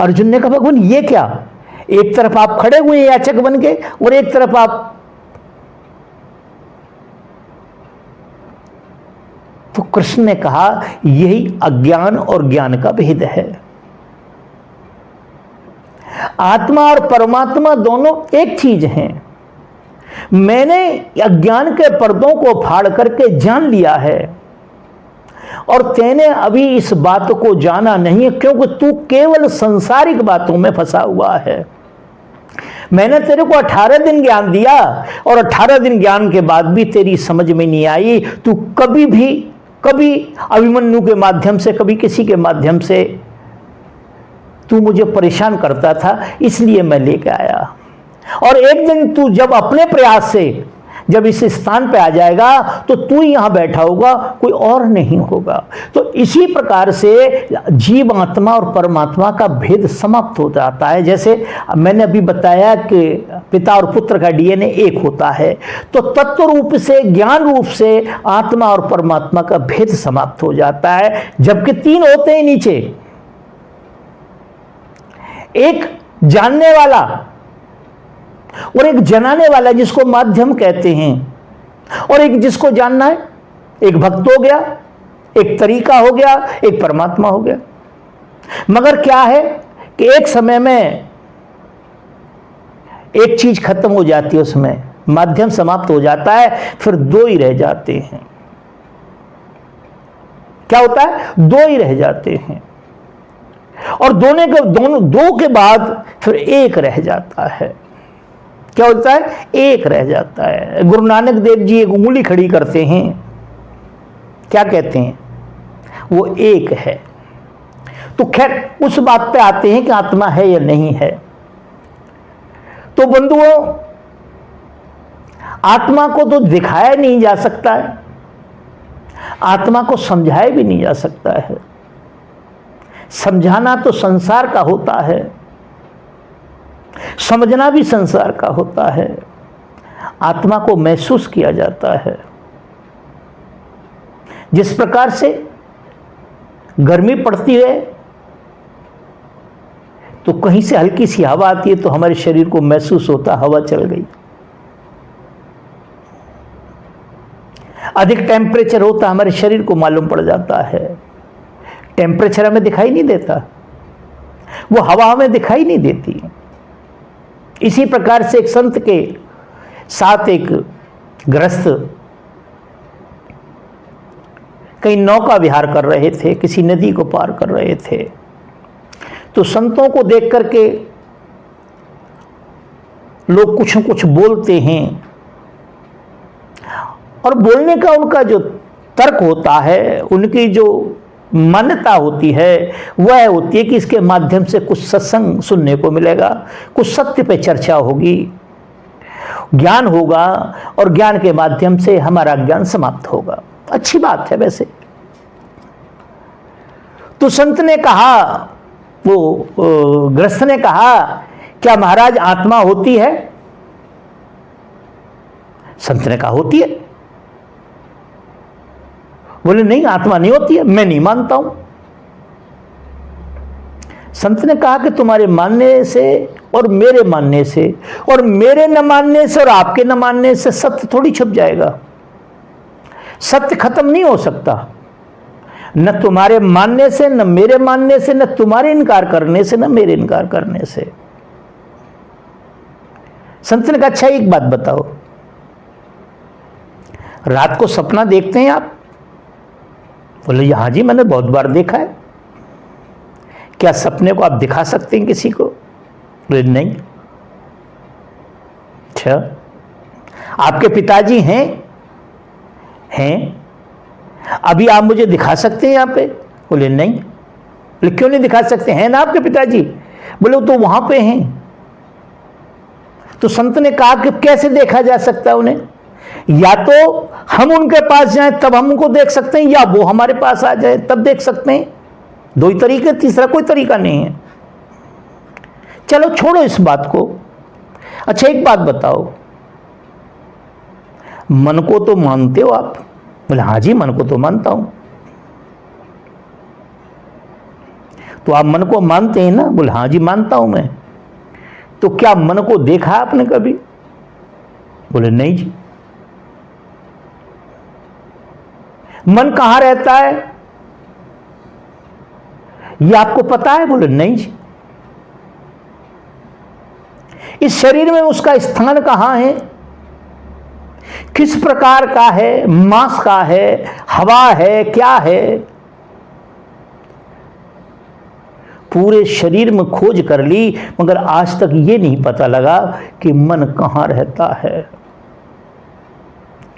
अर्जुन ने कहा भगवान ये क्या, एक तरफ आप खड़े हुए हैं याचक बन के और एक तरफ आप। तो कृष्ण ने कहा यही अज्ञान और ज्ञान का भेद है। आत्मा और परमात्मा दोनों एक चीज हैं। मैंने अज्ञान के पर्दों को फाड़ करके जान लिया है और तेने अभी इस बात को जाना नहीं है, क्योंकि तू केवल सांसारिक बातों में फंसा हुआ है। मैंने तेरे को 18 दिन ज्ञान दिया और 18 दिन ज्ञान के बाद भी तेरी समझ में नहीं आई। तू कभी अभिमन्यु के माध्यम से, कभी किसी के माध्यम से तू मुझे परेशान करता था, इसलिए मैं लेके आया। और एक दिन तू जब अपने प्रयास से जब इस स्थान पे आ जाएगा तो तू ही यहां बैठा होगा, कोई और नहीं होगा। तो इसी प्रकार से जीव आत्मा और परमात्मा का भेद समाप्त हो जाता है। जैसे मैंने अभी बताया कि पिता और पुत्र का डीएनए एक होता है, तो तत्व रूप से, ज्ञान रूप से आत्मा और परमात्मा का भेद समाप्त हो जाता है। जबकि तीन होते हैं नीचे, एक जानने वाला और एक जनाने वाला जिसको माध्यम कहते हैं, और एक जिसको जानना है। एक भक्त हो गया, एक तरीका हो गया, एक परमात्मा हो गया। मगर क्या है कि एक समय में एक चीज खत्म हो जाती है, उसमें माध्यम समाप्त हो जाता है, फिर दो ही रह जाते हैं। क्या होता है? दो ही रह जाते हैं और दो के बाद फिर एक रह जाता है। क्या होता है? एक रह जाता है। गुरु नानक देव जी एक उंगली खड़ी करते हैं, क्या कहते हैं? वो एक है। तो खैर उस बात पे आते हैं कि आत्मा है या नहीं है। तो बंधुओं, आत्मा को तो दिखाया नहीं जा सकता है, आत्मा को समझाया भी नहीं जा सकता है। समझाना तो संसार का होता है, समझना भी संसार का होता है। आत्मा को महसूस किया जाता है। जिस प्रकार से गर्मी पड़ती है तो कहीं से हल्की सी हवा आती है तो हमारे शरीर को महसूस होता हवा चल गई। अधिक टेम्परेचर होता हमारे शरीर को मालूम पड़ जाता है। टेम्परेचर हमें दिखाई नहीं देता, वो हवा हमें दिखाई नहीं देती। इसी प्रकार से एक संत के साथ एक गृहस्थ कहीं नौका विहार कर रहे थे, किसी नदी को पार कर रहे थे। तो संतों को देख करके लोग कुछ न कुछ बोलते हैं और बोलने का उनका जो तर्क होता है, उनकी जो मान्यता होती है वह होती है कि इसके माध्यम से कुछ सत्संग सुनने को मिलेगा, कुछ सत्य पे चर्चा होगी, ज्ञान होगा और ज्ञान के माध्यम से हमारा ज्ञान समाप्त होगा। अच्छी बात है वैसे। तो संत ने कहा, वो गृहस्थ ने कहा, क्या महाराज आत्मा होती है? संत ने कहा होती है। बोले नहीं, आत्मा नहीं होती है, मैं नहीं मानता हूं। संत ने कहा कि तुम्हारे मानने से और मेरे मानने से और मेरे न मानने से और आपके न मानने से सत्य थोड़ी छुप जाएगा। सत्य खत्म नहीं हो सकता, न तुम्हारे मानने से, न मेरे मानने से, न तुम्हारे इनकार करने से, न मेरे इनकार करने से। संत ने कहा अच्छा एक बात बताओ, रात को सपना देखते हैं आप? बोले हाँ जी, मैंने बहुत बार देखा है। क्या सपने को आप दिखा सकते हैं किसी को? बोले नहीं। अच्छा, आपके पिताजी हैं? अभी आप मुझे दिखा सकते हैं यहाँ पे? बोले नहीं। बोले क्यों नहीं दिखा सकते? हैं ना आपके पिताजी? बोले वो तो वहां पे हैं। तो संत ने कहा कि कैसे देखा जा सकता है उन्हें? या तो हम उनके पास जाएं तब हम उनको देख सकते हैं, या वो हमारे पास आ जाए तब देख सकते हैं। दो ही तरीके, तीसरा कोई तरीका नहीं है। चलो छोड़ो इस बात को। अच्छा एक बात बताओ, मन को तो मानते हो आप? बोले हाँ जी, मन को तो मानता हूं। तो आप मन को मानते हैं ना? बोले हाँ जी मानता हूं मैं। तो क्या मन को देखा आपने कभी? बोले नहीं जी। मन कहां रहता है ये आपको पता है? बोले नहीं जी। इस शरीर में उसका स्थान कहां है, किस प्रकार का है, मांस का है, हवा है, क्या है? पूरे शरीर में खोज कर ली मगर आज तक ये नहीं पता लगा कि मन कहां रहता है।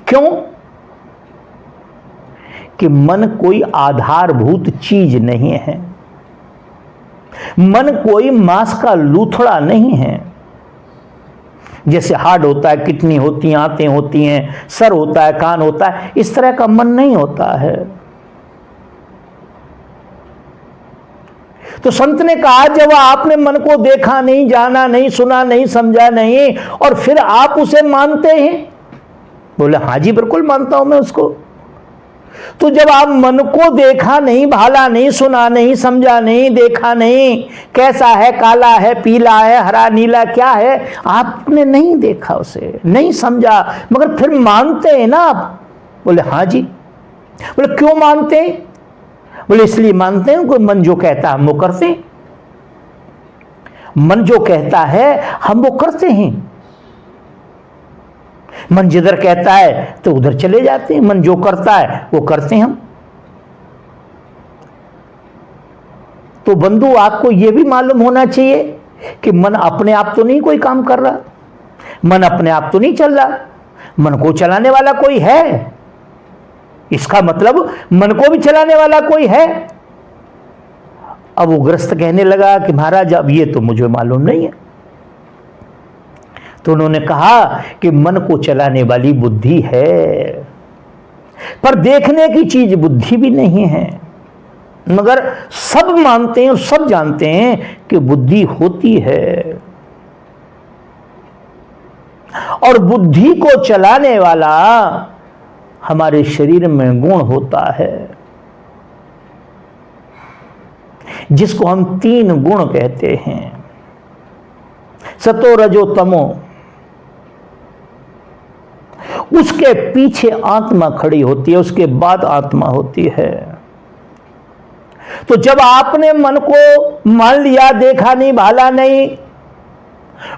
क्यों? कि मन कोई आधारभूत चीज नहीं है, मन कोई मांस का लूथड़ा नहीं है। जैसे हार्ट होता है, किडनी होती हैं, आंतें होती हैं, सर होता है, कान होता है, इस तरह का मन नहीं होता है। तो संत ने कहा जब आपने मन को देखा नहीं, जाना नहीं, सुना नहीं, समझा नहीं और फिर आप उसे मानते हैं? बोले हाँ जी बिल्कुल मानता हूं मैं उसको। तो जब आप मन को देखा नहीं, भाला नहीं, सुना नहीं, समझा नहीं, देखा नहीं, कैसा है, काला है, पीला है, हरा, नीला क्या है, आपने नहीं देखा, उसे नहीं समझा, मगर फिर मानते हैं ना आप? बोले हाँ जी। बोले क्यों मानते हैं? बोले इसलिए मानते हैं कि मन जो कहता है हम वो करते हैं। मन जो कहता है हम वो करते हैं। मन जिधर कहता है तो उधर चले जाते हैं, मन जो करता है वो करते हैं हम। तो बंधु आपको यह भी मालूम होना चाहिए कि मन अपने आप तो नहीं कोई काम कर रहा, मन अपने आप तो नहीं चल रहा, मन को चलाने वाला कोई है। इसका मतलब मन को भी चलाने वाला कोई है। अब वो ग्रस्त कहने लगा कि महाराज अब ये तो मुझे मालूम नहीं है। तो उन्होंने कहा कि मन को चलाने वाली बुद्धि है, पर देखने की चीज बुद्धि भी नहीं है। मगर सब मानते हैं और सब जानते हैं कि बुद्धि होती है, और बुद्धि को चलाने वाला हमारे शरीर में गुण होता है, जिसको हम 3 गुण कहते हैं, सतो रजो तमो। उसके पीछे आत्मा खड़ी होती है, उसके बाद आत्मा होती है। तो जब आपने मन को मान लिया, देखा नहीं, भाला नहीं,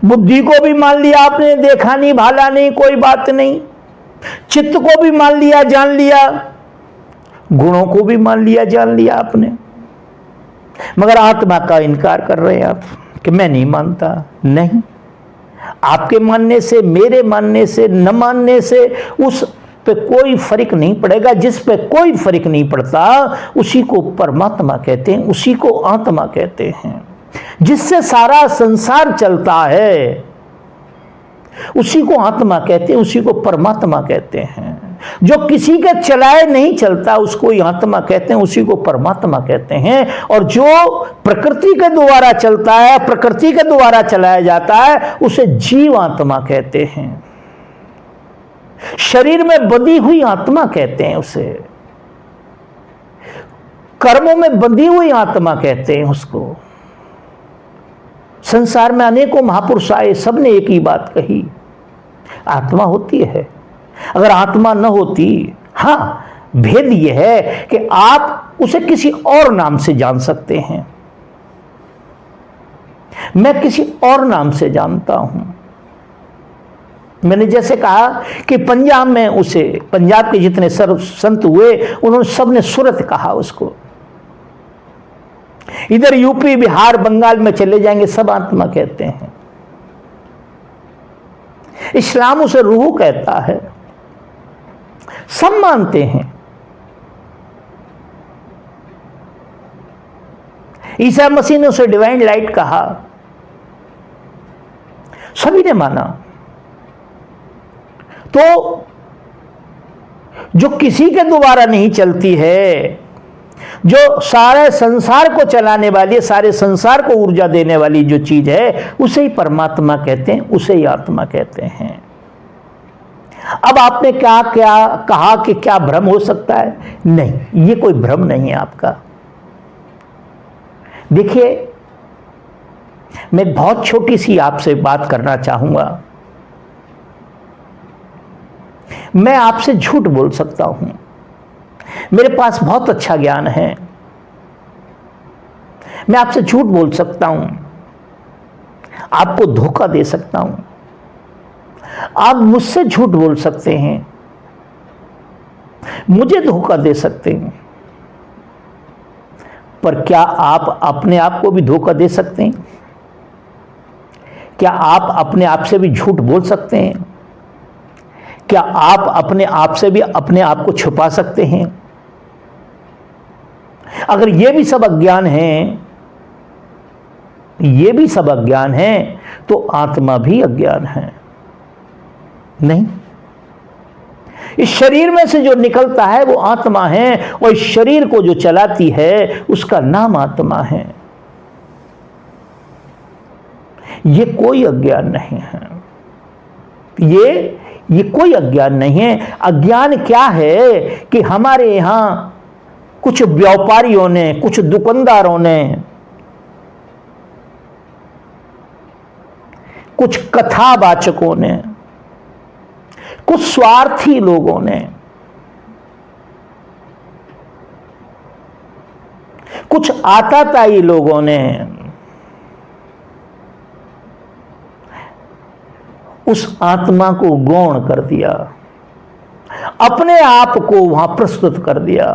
बुद्धि को भी मान लिया आपने, देखा नहीं, भाला नहीं, कोई बात नहीं, चित्त को भी मान लिया, जान लिया, गुणों को भी मान लिया, जान लिया आपने, मगर आत्मा का इनकार कर रहे हैं आप कि मैं नहीं मानता। नहीं, आपके मानने से, मेरे मानने से, न मानने से उस पे कोई फर्क नहीं पड़ेगा। जिस पे कोई फर्क नहीं पड़ता उसी को परमात्मा कहते हैं, उसी को आत्मा कहते हैं। जिससे सारा संसार चलता है उसी को आत्मा कहते हैं, उसी को परमात्मा कहते हैं। जो किसी के चलाए नहीं चलता उसको ही आत्मा कहते हैं, उसी को परमात्मा कहते हैं। और जो प्रकृति के द्वारा चलता है, प्रकृति के द्वारा चलाया जाता है, उसे जीव आत्मा कहते हैं। शरीर में बंधी हुई आत्मा कहते हैं उसे, कर्मों में बंधी हुई आत्मा कहते हैं उसको। संसार में अनेकों महापुरुष आए, सबने एक ही बात कही, आत्मा होती है। अगर आत्मा न होती, हाँ भेद यह है कि आप उसे किसी और नाम से जान सकते हैं, मैं किसी और नाम से जानता हूं। मैंने जैसे कहा कि पंजाब में उसे, पंजाब के जितने संत हुए उन्होंने सबने सूरत कहा उसको। इधर यूपी, बिहार, बंगाल में चले जाएंगे, सब आत्मा कहते हैं। इस्लाम उसे रूह कहता है, सब मानते हैं। ईसा मसीह ने उसे डिवाइन लाइट कहा, सभी ने माना। तो जो किसी के द्वारा नहीं चलती है, जो सारे संसार को चलाने वाली, सारे संसार को ऊर्जा देने वाली जो चीज है, उसे ही परमात्मा कहते हैं, उसे ही आत्मा कहते हैं। अब आपने क्या क्या कहा कि क्या भ्रम हो सकता है? नहीं, ये कोई भ्रम नहीं है आपका। देखिए, मैं बहुत छोटी सी आपसे बात करना चाहूंगा। मैं आपसे झूठ बोल सकता हूं, मेरे पास बहुत अच्छा ज्ञान है, मैं आपसे झूठ बोल सकता हूं, आपको धोखा दे सकता हूं, आप मुझसे झूठ बोल सकते हैं, मुझे धोखा दे सकते हैं, पर क्या आप अपने आप को भी धोखा दे सकते हैं? क्या आप अपने आप से भी झूठ बोल सकते हैं? क्या आप अपने आप से भी अपने आप को छुपा सकते हैं? अगर ये भी सब अज्ञान है, ये भी सब अज्ञान है, तो आत्मा भी अज्ञान है नहीं? इस शरीर में से जो निकलता है वो आत्मा है, और इस शरीर को जो चलाती है उसका नाम आत्मा है। ये कोई अज्ञान नहीं है, ये कोई अज्ञान नहीं है। अज्ञान क्या है कि हमारे यहां कुछ व्यापारियों ने, कुछ दुकानदारों ने, कुछ कथावाचकों ने, कुछ स्वार्थी लोगों ने, कुछ आताताई लोगों ने उस आत्मा को गौण कर दिया, अपने आप को वहां प्रस्तुत कर दिया।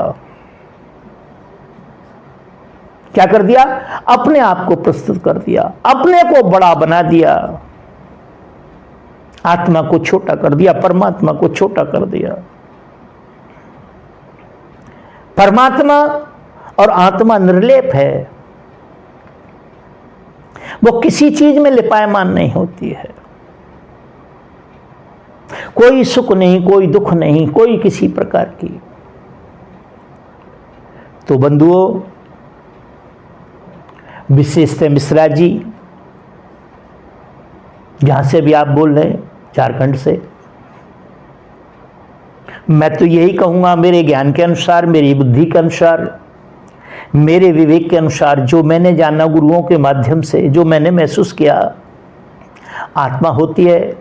क्या कर दिया? अपने आप को प्रस्तुत कर दिया, अपने को बड़ा बना दिया, आत्मा को छोटा कर दिया, परमात्मा को छोटा कर दिया। परमात्मा और आत्मा निर्लेप है, वो किसी चीज में लिपायमान नहीं होती है। कोई सुख नहीं, कोई दुख नहीं, कोई किसी प्रकार की। तो बंधुओं, विशेषतः मिश्रा जी, जहां से भी आप बोल रहे हैं, झारखंड से, मैं तो यही कहूंगा, मेरे ज्ञान के अनुसार, मेरी बुद्धि के अनुसार, मेरे विवेक के अनुसार, जो मैंने जाना गुरुओं के माध्यम से, जो मैंने महसूस किया, आत्मा होती है।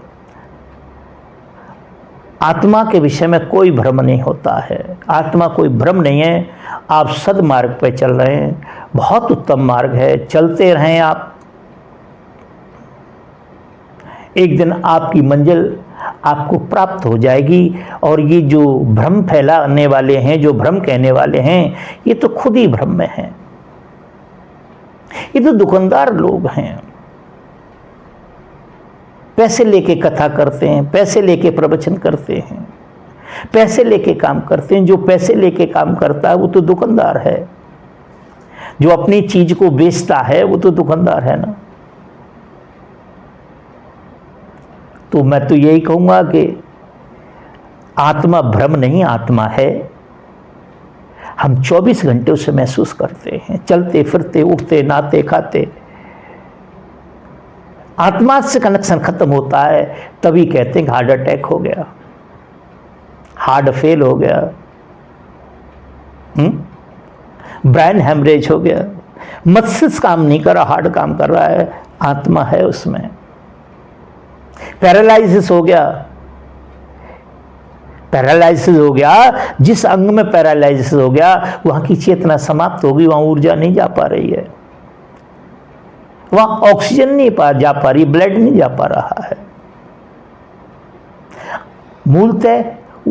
आत्मा के विषय में कोई भ्रम नहीं होता है, आत्मा कोई भ्रम नहीं है। आप सदमार्ग पर चल रहे हैं, बहुत उत्तम मार्ग है, चलते रहें आप। एक दिन आपकी मंजिल आपको प्राप्त हो जाएगी। और ये जो भ्रम फैलाने वाले हैं, जो भ्रम कहने वाले हैं, ये तो खुद ही भ्रम में हैं, ये तो दुकानदार लोग हैं। पैसे लेके कथा करते हैं, पैसे लेके प्रवचन करते हैं, पैसे लेके काम करते हैं। जो पैसे लेके काम करता है वो तो दुकानदार है, जो अपनी चीज को बेचता है वो तो दुकानदार है ना। तो मैं तो यही कहूंगा कि आत्मा भ्रम नहीं, आत्मा है। हम 24 घंटे उसे महसूस करते हैं, चलते फिरते, उठते, नहाते, खाते। आत्मा से कनेक्शन खत्म होता है, तभी कहते हैं कि हार्ट अटैक हो गया, हार्ट फेल हो गया, ब्रेन हेमरेज हो गया, मस्तिष्क काम नहीं कर रहा, हार्ट काम कर रहा है, आत्मा है उसमें। पैरालिसिस हो गया, पैरालिसिस हो गया, जिस अंग में पैरालिसिस हो गया वहां की चेतना समाप्त हो गई, वहां ऊर्जा नहीं जा पा रही है, वहां ऑक्सीजन नहीं जा पा रही, ब्लड नहीं जा पा रहा है। मूलतः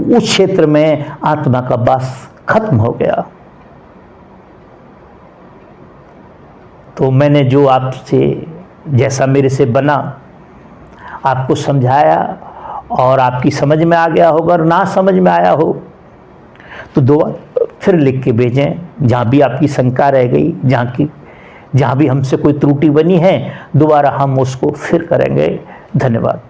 उस क्षेत्र में आत्मा का वास खत्म हो गया। तो मैंने जो आपसे, जैसा मेरे से बना, आपको समझाया और आपकी समझ में आ गया होगा, और ना समझ में आया हो तो दोबारा फिर लिख के भेजें। जहाँ भी आपकी शंका रह गई, जहाँ भी हमसे कोई त्रुटि बनी है, दोबारा हम उसको फिर करेंगे। धन्यवाद।